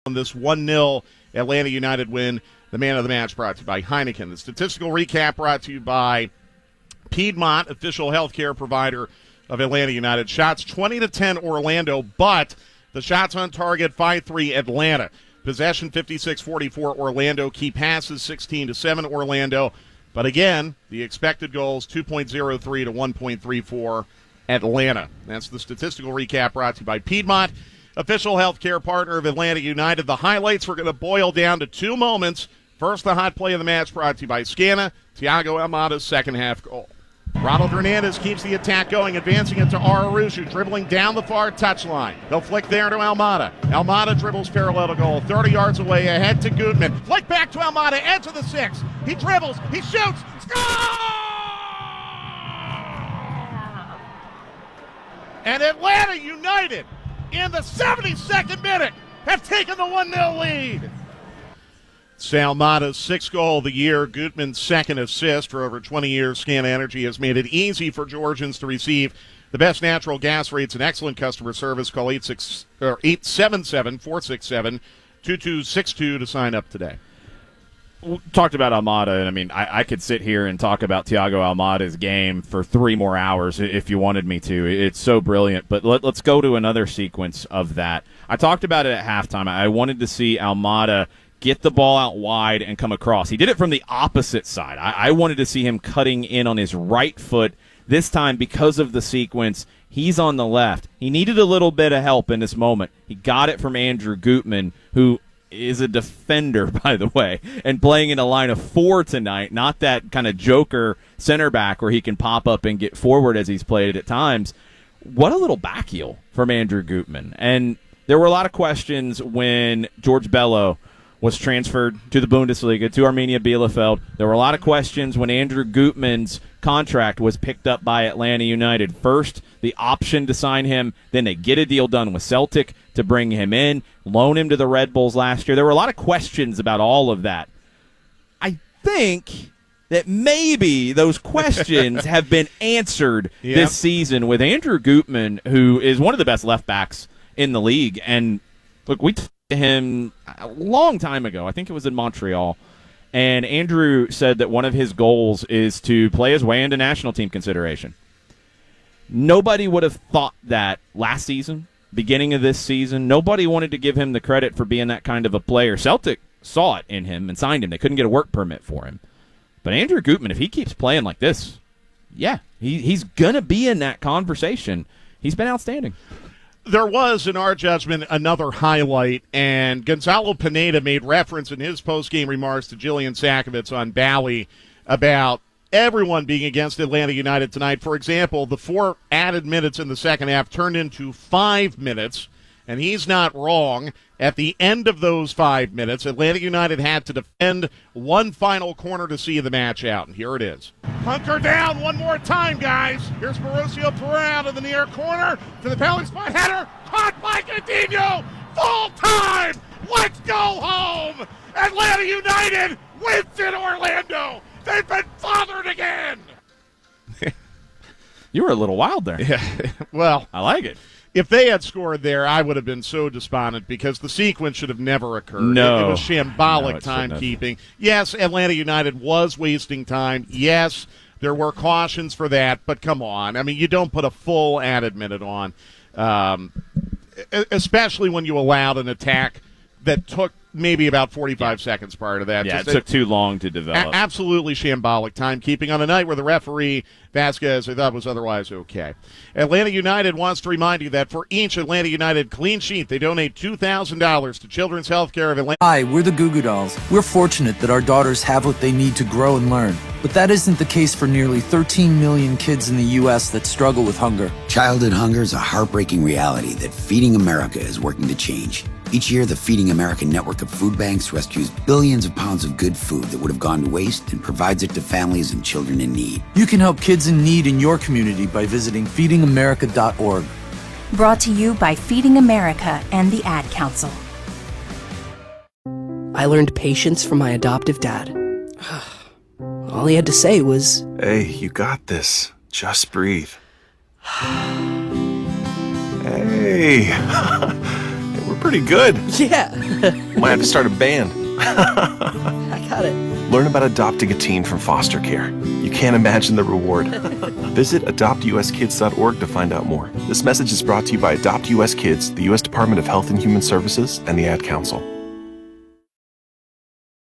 on this 1-0 Atlanta United win. The man of the match brought to you by Heineken. The statistical recap brought to you by Piedmont, official healthcare provider of Atlanta United. Shots 20-10 Orlando, but the shots on target 5-3 Atlanta. Possession 56-44 Orlando. Key passes 16-7 Orlando. But again, the expected goals 2.03 to 1.34 Atlanta. That's the statistical recap brought to you by Piedmont, official healthcare partner of Atlanta United. The highlights, we're going to boil down to two moments. First, the hot play of the match brought to you by Scana, Thiago Almada's second half goal. Ronald Hernandez keeps the attack going, advancing it to Araujo, dribbling down the far touchline. He'll flick there to Almada. Almada dribbles parallel to goal, 30 yards away, ahead to Gutman. Flick back to Almada, edge of the 6. He dribbles, he shoots, score! And Atlanta United, in the 72nd minute, have taken the 1-0 lead. Almada's sixth goal of the year, Gutman's second assist. For over 20 years, Scana Energy has made it easy for Georgians to receive the best natural gas rates and excellent customer service. Call 877-467-2262 to sign up today. We talked about Almada, and I mean, I could sit here and talk about Thiago Almada's game for 3 more hours if you wanted me to. It's so brilliant. But let's go to another sequence of that. I talked about it at halftime. I wanted to see Almada get the ball out wide and come across. He did it from the opposite side. I wanted to see him cutting in on his right foot. This time, because of the sequence, he's on the left. He needed a little bit of help in this moment. He got it from Andrew Gutman, who is a defender, by the way, and playing in a line of 4 tonight, not that kind of joker center back where he can pop up and get forward as he's played at times. What a little back heel from Andrew Gutman. And there were a lot of questions when George Bello was transferred to the Bundesliga, to Arminia Bielefeld. There were a lot of questions when Andrew Gutman's contract was picked up by Atlanta United. First, the option to sign him, then they get a deal done with Celtic to bring him in, loan him to the Red Bulls last year. There were a lot of questions about all of that. I think that maybe those questions have been answered this season with Andrew Gutman, who is one of the best left backs in the league. And look, we him a long time ago. I think it was in Montreal. And Andrew said that one of his goals is to play his way into national team consideration. Nobody would have thought that last season, beginning of this season. Nobody wanted to give him the credit for being that kind of a player. Celtic saw it in him and signed him. They couldn't get a work permit for him. But Andrew Gutman, if he keeps playing like this, he's going to be in that conversation. He's been outstanding. There was, in our judgment, another highlight, and Gonzalo Pineda made reference in his post-game remarks to Jillian Sakovits on Bally about everyone being against Atlanta United tonight. For example, the 4 added minutes in the second half turned into 5 minutes, and he's not wrong. At the end of those 5 minutes, Atlanta United had to defend one final corner to see the match out, and here it is. Hunker down one more time, guys. Here's Mauricio Pereira out of the near corner to the penalty spot. Header caught by Coutinho. Full time. Let's go home. Atlanta United wins in Orlando. They've been fathered again. You were a little wild there. Yeah, well, I like it. If they had scored there, I would have been so despondent because the sequence should have never occurred. No. It was shambolic timekeeping. Yes, Atlanta United was wasting time. Yes, there were cautions for that, but come on. I mean, you don't put a full added minute on, especially when you allowed an attack that took maybe about 45 seconds prior to that. Yeah, it took too long to develop. Absolutely shambolic timekeeping on a night where the referee, Vasquez, I thought was otherwise okay. Atlanta United wants to remind you that for each Atlanta United clean sheet, they donate $2,000 to Children's Healthcare of Atlanta. Hi, we're the Goo Goo Dolls. We're fortunate that our daughters have what they need to grow and learn. But that isn't the case for nearly 13 million kids in the U.S. that struggle with hunger. Childhood hunger is a heartbreaking reality that Feeding America is working to change. Each year, the Feeding America network of food banks rescues billions of pounds of good food that would have gone to waste and provides it to families and children in need. You can help kids in need in your community by visiting feedingamerica.org. Brought to you by Feeding America and the Ad Council. I learned patience from my adoptive dad. All he had to say was, "Hey, you got this. Just breathe." Hey, we're pretty good. Yeah. Might have to start a band. I got it. Learn about adopting a teen from foster care. You can't imagine the reward. Visit adoptuskids.org to find out more. This message is brought to you by Adopt US Kids, the U.S. Department of Health and Human Services, and the Ad Council.